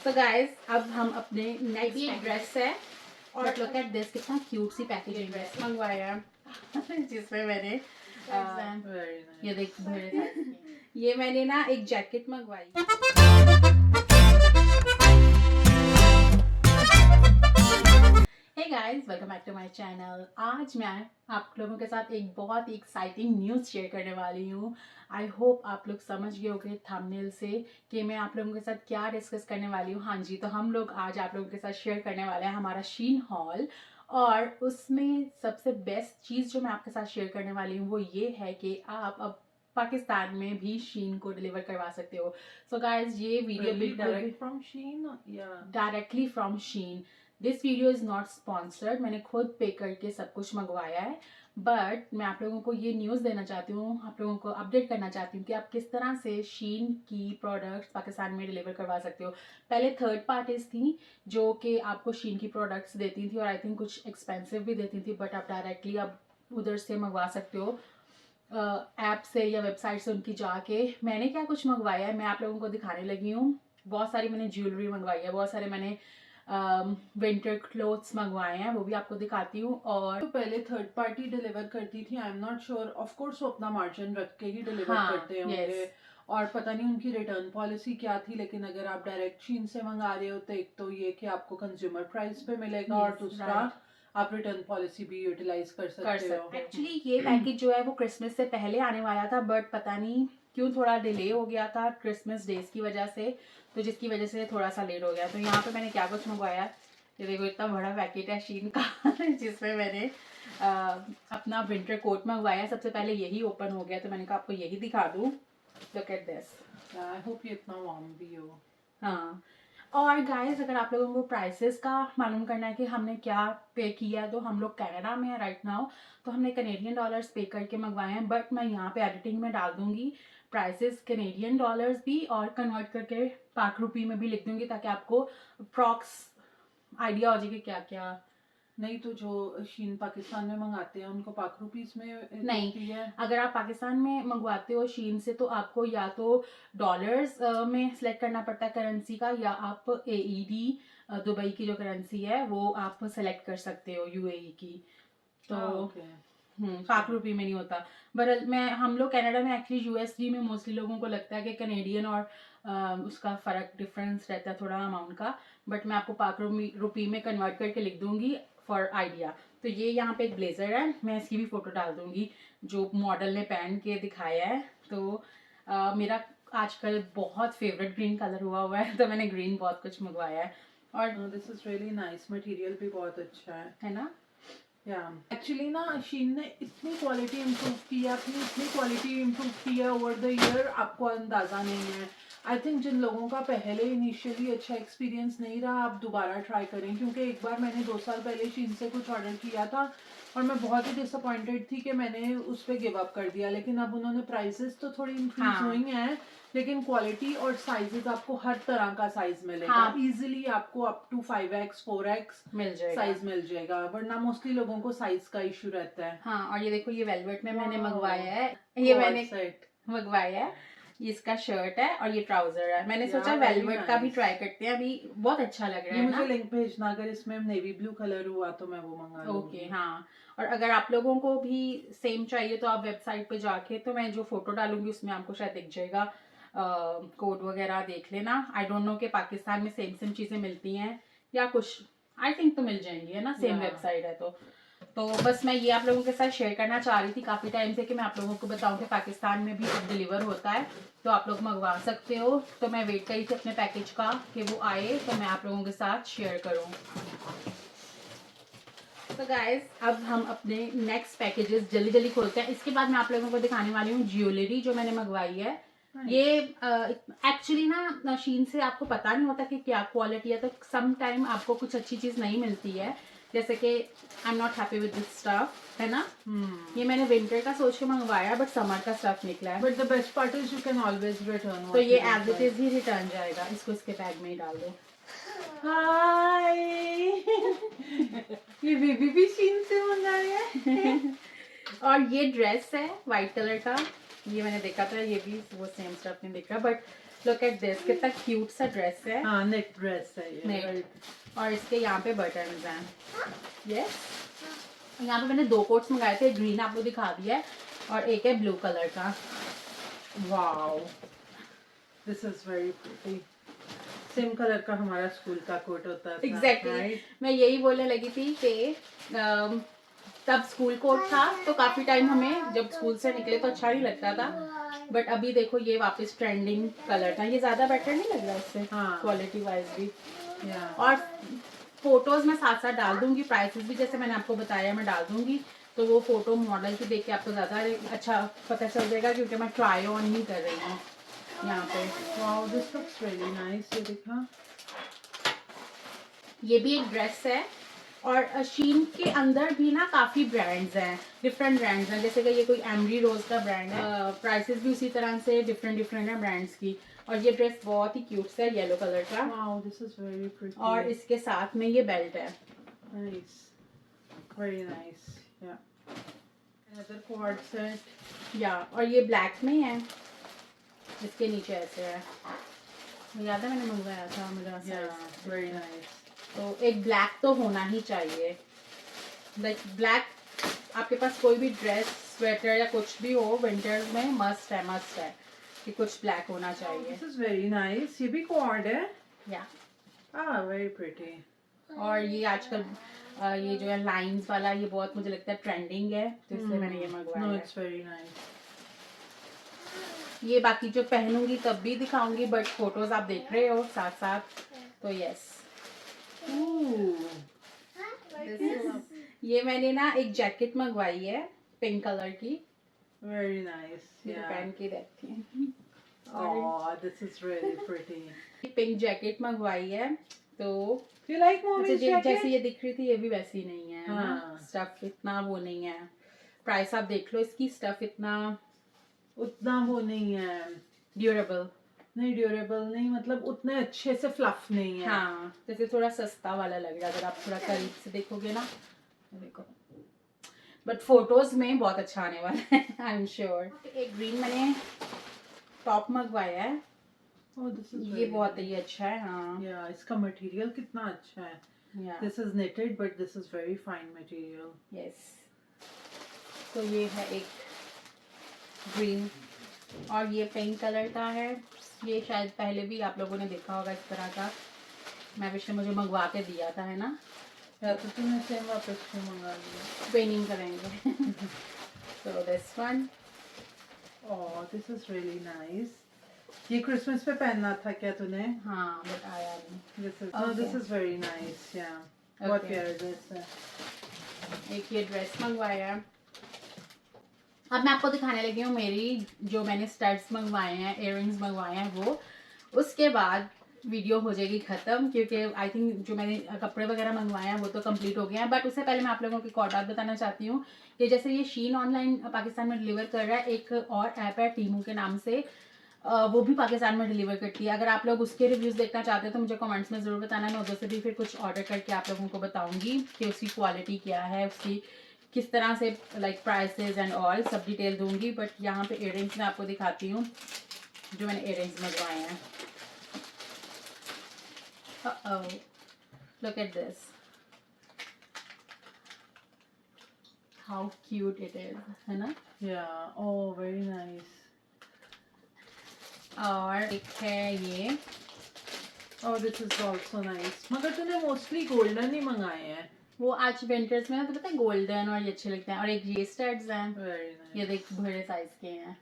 So guys, अब हम अपने नेक्स्ट ये ड्रेस है और लुक एट दिस, कितना क्यूट सी पैकेजिंग ड्रेस मंगवाया जिसमें मैंने ये देख ये मैंने ना एक जैकेट मंगवाई। Hey guys, welcome back to my channel. आज मैं आप लोगों के साथ एक बहुत ही एक्साइटिंग न्यूज़ शेयर करने वाली हूँ। आई होप आप लोग समझ गए होंगे थंबनेल से कि मैं आप लोगों के साथ क्या डिस्कस करने वाली हूँ। हाँ जी, तो हम लोग आज आप लोगों के साथ शेयर करने वाले हैं हमारा शीन हॉल, और उसमें सबसे बेस्ट चीज़ जो मैं आपके साथ शेयर करने वाली हूँ वो ये है कि आप अब पाकिस्तान में भी शीन को डिलीवर करवा सकते हो। सो गाइज, ये video directly from Shein. This video is not sponsored, मैंने खुद पे करके सब कुछ मंगवाया है, बट मैं आप लोगों को ये न्यूज़ देना चाहती हूँ, आप लोगों को अपडेट करना चाहती हूँ कि आप किस तरह से शीन की प्रोडक्ट्स पाकिस्तान में डिलीवर करवा सकते हो। पहले थर्ड पार्टीज थी जो कि आपको शीन की प्रोडक्ट्स देती थी और आई थिंक कुछ एक्सपेंसिव भी देती थी, बट आप डायरेक्टली अब उधर से मंगवा सकते हो ऐप से या वेबसाइट से उनकी जाके। मैंने क्या कुछ मंगवाया है मैं आप लोगों को दिखाने लगी हूँ। बहुत सारी मैंने ज्वेलरी मंगवाई है, बहुत सारे मैंने विंटर क्लोथ्स मंगवाए हैं, वो भी आपको दिखाती हूँ। और तो पहले थर्ड पार्टी डिलीवर करती थी, I am not sure, of course वो अपना मार्जिन रख के ही डिलीवर करते होंगे। और पता नहीं उनकी रिटर्न पॉलिसी क्या थी, लेकिन अगर आप डायरेक्ट चीन से मंगा रहे हो तो एक तो ये कि आपको कंज्यूमर प्राइस पे मिलेगा, और दूसरा आप रिटर्न पॉलिसी भी यूटिलाइज कर सकते हो। एक्चुअली ये पैकेज जो है वो क्रिसमस से पहले आने वाला था, बट पता नहीं क्यों थोड़ा डिले हो गया था क्रिसमस डेज की वजह से, तो जिसकी वजह से थोड़ा सा लेट हो गया। तो यहाँ पे मैंने क्या कुछ मंगवाया, ये देखो इतना बड़ा पैकेट है शीन का जिसमें मैंने अपना विंटर कोट मंगवाया। सबसे पहले यही ओपन हो गया तो मैंने कहा आपको यही दिखा दूँ। Look at this. I hope ये इतना वार्म भी हो। हाँ, और गाइस अगर आप लोगों को प्राइसेस का मालूम करना है कि हमने क्या पे किया, तो हम लोग कनाडा में है राइट नाउ, तो हमने कनेडियन डॉलर्स पे करके मंगवाए हैं, बट मैं यहाँ पे एडिटिंग में डाल दूंगी प्राइसेस कनेडियन डॉलर्स भी और कन्वर्ट करके पाक रुपी में भी लिख दूंगी, ताकि आपको अप्रॉक्स आइडिया हो जाए कि क्या क्या। नहीं तो जो शीन पाकिस्तान में मंगाते हैं उनको पाक रुपीस में नहीं है। अगर आप पाकिस्तान में मंगवाते हो शीन से तो आपको या तो डॉलर्स में सिलेक्ट करना पड़ता है करेंसी का, या आप एईडी दुबई की जो करेंसी है वो आप सेलेक्ट कर सकते हो, यूएई की। तो पाक रुपी में नहीं होता। बट मैं हम लोग कनाडा में एक्चुअली यूएसडी में मोस्टली लोगों को लगता है कि कनेडियन और उसका फ़र्क डिफरेंस रहता है थोड़ा अमाउंट का, बट मैं आपको पाक रुपी में कन्वर्ट करके लिख दूंगी फॉर आइडिया। तो ये यहाँ पे एक ब्लेजर है, मैं इसकी भी फोटो डाल दूंगी जो मॉडल ने पहन के दिखाया है। तो मेरा आजकल बहुत फेवरेट ग्रीन कलर हुआ है, तो मैंने ग्रीन बहुत कुछ मंगवाया है। और this is really nice, material भी बहुत अच्छा है ना। एक्चुअली ना शीन ने इतनी क्वालिटी इम्प्रूव की है, अपनी इतनी क्वालिटी इम्प्रूव की है ओवर द ईयर, आपको अंदाज़ा नहीं है। आई थिंक जिन लोगों का पहले इनिशियली अच्छा एक्सपीरियंस नहीं रहा, आप दोबारा ट्राई करें, क्योंकि एक बार मैंने 2 साल पहले शीन से कुछ ऑर्डर किया था और मैं बहुत ही डिसअपॉइंटेड थी कि मैंने उस पर गिव अप कर दिया। लेकिन अब उन्होंने प्राइसेस तो थोड़ी इंक्रीज हुई हैं, लेकिन क्वालिटी और साइजेस आपको हर तरह का साइज मिलेगा। इजीली आपको अप टू 5x 4x मिल जाएगा, साइज मिल जाएगा, वरना मोस्टली लोगों को साइज का इशू रहता है। हाँ, और ये देखो ये वेलवेट में मैंने मंगवाया है, ये मैंने मंगवाया है, ये इसका शर्ट है और ये ट्राउजर है। मैंने सोचा वेलवेट का भी ट्राई करते हैं, अभी बहुत अच्छा लग रहा है। मुझे लिंक भेजना, अगर इसमें नेवी ब्लू कलर हुआ तो मैं वो मंगा लूंगी। ओके, हाँ। और अगर आप लोगों को भी सेम चाहिए तो आप वेबसाइट पे जाके, तो मैं जो फोटो डालूंगी उसमें आपको शायद दिख जाएगा, कोड वगैरह देख लेना। आई डोंट नो कि पाकिस्तान में सेम सेम चीजें मिलती हैं या कुछ, आई थिंक तो मिल जाएंगी, है ना, सेम वेबसाइट है तो बस मैं ये आप लोगों के साथ शेयर करना चाह रही थी काफ़ी टाइम से कि मैं आप लोगों को बताऊं कि पाकिस्तान में भी अब डिलीवर होता है, तो आप लोग मंगवा सकते हो। तो मैं वेट करी थी अपने पैकेज का कि वो आए तो मैं आप लोगों के साथ शेयर करूं। तो गाइस, अब हम अपने नेक्स्ट पैकेजेस जल्दी जल्दी खोलते हैं। इसके बाद मैं आप लोगों को दिखाने वाली हूँ ज्वेलरी जो मैंने मंगवाई है। ये एक्चुअली ना शीन से आपको पता नहीं होता कि क्या क्वालिटी है, तो सम टाइम आपको कुछ अच्छी चीज नहीं मिलती है, जैसे कि I am not happy with this stuff, है ना। ये मैंने विंटर का सोच के मंगवाया बट समर का स्टफ निकला है। But the best part is you can always return, तो ये एज इट इज ही रिटर्न जाएगा, इसको इसके बैग में ही डाल दो। हाय ये बेबी भी शीन से मंगाया है और ये ड्रेस है व्हाइट कलर का, ये मैंने देखा था, ये भी वो सेम स्टफ नहीं दिख रहा, बट लुक एट दिस, कितना क्यूट सा ड्रेस है। हाँ नेट ड्रेस है ये। नेट। right. और इसके यहाँ पे बटन्स हैं। यस। यहाँ पे मैंने 2 कोट्स मंगाए थे, ग्रीन आपको दिखा दिया है और एक है ब्लू कलर का। Wow, this is very pretty. Same colour का हमारा स्कूल का कोट होता था। Exactly right? मैं यही बोलने लगी थी कि तब स्कूल कोट था तो काफी टाइम हमें जब स्कूल से निकले तो अच्छा नहीं लगता था, बट अभी देखो ये वापस ट्रेंडिंग कलर था। ये ज्यादा बेटर नहीं लग रहा इससे, हाँ। क्वालिटी वाइज भी। Yeah. और फोटोज मैं साथ साथ डाल दूंगी, प्राइसेस भी जैसे मैंने आपको बताया मैं डाल दूंगी, तो वो फोटो मॉडल की देख के आपको ज्यादा अच्छा पता चल जाएगा, क्योंकि मैं ट्राई ऑन नहीं कर रही हूँ यहाँ पे। Wow, this looks very nice. ये देखा, ये भी एक ड्रेस है। और शीन के अंदर भी ना काफी ब्रांड्स हैं, डिफरेंट ब्रांड्स हैं, जैसे कि ये कोई एमरी रोज का ब्रांड है। प्राइसेस भी उसी तरह से डिफरेंट डिफरेंट है ब्रांड्स की। और ये ड्रेस बहुत ही क्यूट सा है, येलो कलर का। Wow, this is very pretty. और इसके साथ में ये बेल्ट है। Nice, very nice. या अनदर क्वाड सेट। या और ये ब्लैक में है, इसके नीचे ऐसे है। मुझे याद है मैंने मंगवाया था मेरा size। Very nice. तो एक ब्लैक तो होना ही चाहिए, लाइक ब्लैक। आपके पास कोई भी ड्रेस स्वेटर या कुछ भी हो विंटर्स में मस्ट है कि कुछ ब्लैक होना चाहिए। This is very nice. ये भी क्वाड है। या वेरी प्रिटी। और ये आजकल ये जो है लाइंस वाला, ये बहुत मुझे लगता है ट्रेंडिंग है, तो इसलिए मैंने ये मंगवाया नो, है। It's very nice. ये बाकी जो पहनूंगी तब भी दिखाऊंगी, बट फोटोज आप देख रहे हो साथ साथ, तो यस। ये मैंने ना एक जैकेट मंगवाई है पिंक कलर की, वेरी नाइस। ये तो पहन के देखती हैं। Oh, this is really pretty. Pink jacket मंगवाई है, तो Do you like mommy's जैसे jacket? ये दिख रही थी ये भी वैसी नहीं है ना। हाँ। स्टफ इतना वो नहीं है, प्राइस आप देख लो इसकी, स्टफ इतना उतना वो नहीं है, ड्यूरेबल। नहीं ड्यूरेबल नहीं, मतलब उतने अच्छे से फ्लफ नहीं है। हाँ, जैसे थोड़ा सस्ता वाला लग रहा है अगर आप थोड़ा करीब से देखोगे ना, देखो। बट फोटोज में बहुत अच्छा आने वाला है, आई एम श्योर। एक ग्रीन मैंने टॉप मंगवाया है, Oh, this is ये very बहुत nice. ही अच्छा है। हाँ, Yeah, इसका मटेरियल कितना अच्छा है। या This is knitted, but this is very fine material. Yes. तो ये है एक ग्रीन, और ये पिंक कलर का है। ये शायद पहले भी आप लोगों ने देखा होगा इस तरह का, मैं विश ने मुझे मंगवा के दिया था, है ना। या तो तुमने सेम वापस क्यों मंगा लिया? ट्रेनिंग करेंगे। तो this one. Oh, this is really nice. ये क्रिसमस पे पहनना था क्या तूने? हाँ, बट आया नहीं। This is Okay. this is very nice. Yeah. बहुत Okay. प्यारा ड्रेस है। एक ये ड्रेस मंगवाया है। अब मैं आपको दिखाने लगी हूँ मेरी जो मैंने स्टड्स मंगवाए हैं, इयररिंग्स मंगवाए हैं, वो उसके बाद वीडियो हो जाएगी खत्म, क्योंकि आई थिंक जो मैंने कपड़े वगैरह मंगवाए हैं वो तो कंप्लीट हो गए हैं। बट उससे पहले मैं आप लोगों को एक और बात बताना चाहती हूँ कि जैसे ये शीन ऑनलाइन पाकिस्तान में डिलीवर कर रहा है, एक और ऐप है टीमू के नाम से, वो भी पाकिस्तान में डिलीवर करती है। अगर आप लोग उसके रिव्यूज़ देखना चाहते हैं तो मुझे कमेंट्स में ज़रूर बताना, मैं उधर से भी फिर कुछ ऑर्डर करके आप लोगों को बताऊंगी कि उसकी क्वालिटी क्या है, उसकी किस तरह से लाइक प्राइसेस एंड ऑल सब डिटेल दूंगी। बट यहाँ पे इयररिंग्स मैं आपको दिखाती हूँ जो मैंने इयररिंग्स मंगवाए हैं। Look at this, how cute it is, है ना। Yeah. Oh, very nice. और एक है ये, Oh, this is also nice. मगर तूने मोस्टली गोल्डन ही मंगाए हैं। वो आज विंटर्स में ना, तो पता है गोल्डन और ये अच्छे लगते हैं। और एक ये स्टड्स हैं, Very nice. ये देख बड़े साइज के हैं।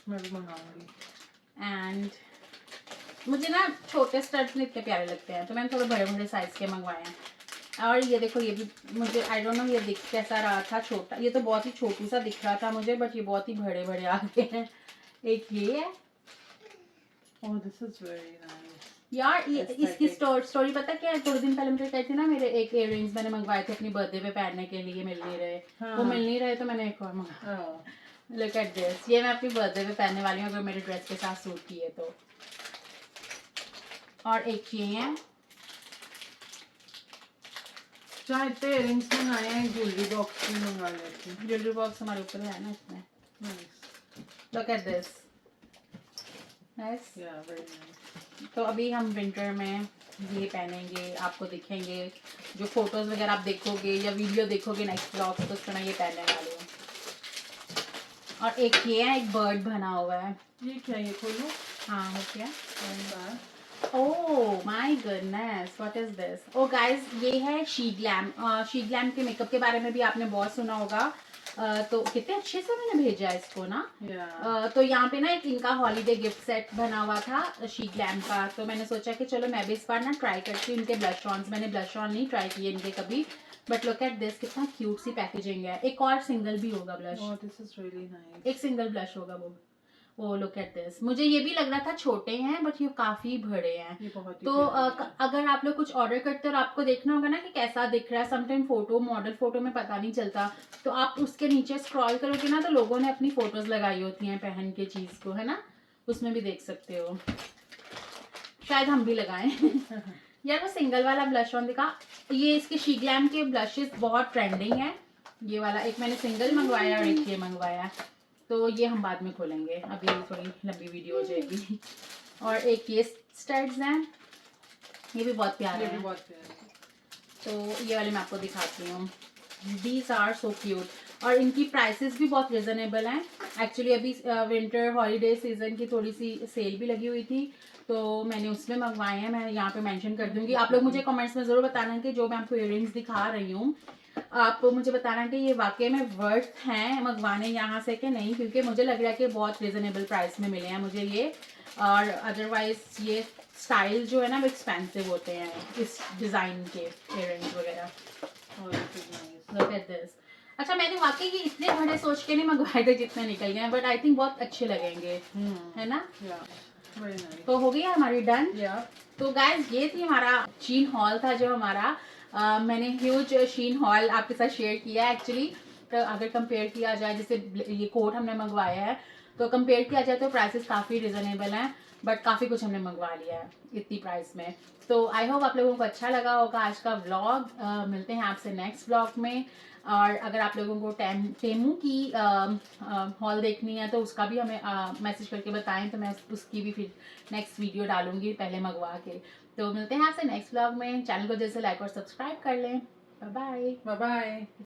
मैं भी मंगाऊंगी। एंड मुझे ना छोटे स्टड्स में इतने प्यारे लगते हैं, तो मैंने थोड़े बड़े बड़े साइज के मंगवाए हैं। और ये देखो, ये भी मुझे आई डोंट नो ये दिख कैसा रहा था, छोटा, ये तो बहुत ही छोटू सा दिख रहा था मुझे, बट ये बहुत ही बड़े बड़े आ गए हैं। एक ये है। Oh, this is very nice. यार इसकी Aesthetic. स्टोरी पता क्या है, थोड़े दिन पहले मुझे कहती थी ना, मेरे एक इयररिंग्स मैंने मंगवाए थे अपनी बर्थडे पे पहनने के लिए, मिल नहीं रहे। हाँ। वो मिल नहीं रहे तो मैंने एक और मंगाया। Oh. लुक एट दिस, ये मैं अपनी बर्थडे पे पहनने वाली हूँ अगर मेरे ड्रेस के साथ सूट किए तो। और एक ये है, चाहे इतने इयररिंग्स मंगाए हैं, ज्वेलरी बॉक्स भी मंगा लेती हूँ। ज्वेलरी बॉक्स हमारे ऊपर है ना इसमें। Nice. Look at this, nice. Yeah, very nice. तो अभी हम विंटर में ये पहनेंगे, आपको दिखेंगे जो फोटोज वगैरह आप देखोगे या वीडियो देखोगे नेक्स्ट ब्लॉग तो उसमें मैं ये पहनने वाली हूँ। और एक ये है, एक बर्ड बना हुआ है। ये क्या, ये खोलो। हाँ हो गया। And back. Oh my goodness, what is this? Oh guys, ये है शी ग्लैम। शी ग्लैम के मेकअप के बारे में भी आपने बहुत सुना होगा। तो कितने अच्छे से मैंने भेजा है इसको ना। Yeah. तो यहाँ पे ना एक इनका हॉलीडे गिफ्ट सेट बना हुआ था शी ग्लैम का, तो मैंने सोचा कि चलो मैं भी इस बार ना ट्राई करती हूँ इनके ब्लश ऑन्स। मैंने ब्लश ऑन नहीं ट्राई किए इनके कभी, बट लुक एट दिस, कितना क्यूट सी पैकेजिंग है। एक और सिंगल भी होगा blush, Oh, this is really nice. एक सिंगल ब्लश होगा वो। ओ लुक एट दिस, मुझे ये भी लग रहा था छोटे हैं बट ये काफी बड़े हैं। ये बहुत ही तो प्यारा है। अगर आप लोग कुछ ऑर्डर करते हो और आपको देखना होगा ना कि कैसा दिख रहा है, समटाइम फोटो मॉडल फोटो में पता नहीं चलता, तो आप उसके नीचे स्क्रॉल करोगे ना तो लोगों ने अपनी फोटोज लगाई होती हैं पहन के चीज को, है ना, उसमें भी देख सकते हो। शायद हम भी लगाएं। यार वो सिंगल वाला ब्लश ऑन दिखा। ये इसके शी ग्लैम के ब्लशेस बहुत ट्रेंडिंग है। ये वाला एक मैंने सिंगल मंगवाया और एक ये मंगवाया, तो ये हम बाद में खोलेंगे, अभी थोड़ी लंबी वीडियो हो जाएगी। और एक ये स्टड्स हैं, ये भी बहुत प्यारे ये भी हैं। बहुत प्यारा है। तो ये वाले मैं आपको दिखाती हूँ। दीज आर सो क्यूट और इनकी प्राइसेस भी बहुत रिजनेबल हैं। एक्चुअली अभी विंटर हॉलीडे सीजन की थोड़ी सी सेल भी लगी हुई थी, तो मैंने उसमें मंगवाए हैं। मैं यहाँ पे मेंशन कर दूंगी, आप लोग मुझे कमेंट्स में ज़रूर बताना कि जो मैं आपको इयररिंग्स दिखा रही हूँ, आप मुझे बताना कि ये वाकई में वर्थ हैं मंगवाने यहाँ से कि नहीं, क्योंकि मुझे लग रहा है कि बहुत रिजनेबल प्राइस में मिले हैं मुझे ये। और अदरवाइज ये स्टाइल जो है ना वो एक्सपेंसिव होते हैं इस डिज़ाइन के इयररिंग्स वगैरह। Oh, this is nice. Look at this. अच्छा, मैंने वाकई ये इतने बड़े सोच के नहीं मंगवाए थे जितने निकल गए, बट आई थिंक बहुत अच्छे लगेंगे, है ना। Yeah, very nice. तो हो गया हमारी डन। Yeah. तो गाइस ये थी हमारा शीन हॉल था जो हमारा मैंने ह्यूज शीन हॉल आपके साथ शेयर किया है एक्चुअली। तो अगर कंपेयर किया जाए, जैसे ये कोट हमने मंगवाया है, तो कंपेयर किया जाए तो प्राइसेस काफ़ी रिजनेबल हैं, बट काफ़ी कुछ हमने मंगवा लिया है इतनी प्राइस में। तो आई होप आप लोगों को अच्छा लगा होगा आज का व्लॉग। मिलते हैं आपसे नेक्स्ट व्लॉग में। और अगर आप लोगों को टेमू की हॉल देखनी है तो उसका भी हमें मैसेज करके बताएं, तो मैं उसकी भी फिर नेक्स्ट वीडियो डालूंगी पहले मंगवा के। तो मिलते हैं आपसे नेक्स्ट व्लॉग में। चैनल को जैसे लाइक और सब्सक्राइब कर लें। Bye bye. Bye bye.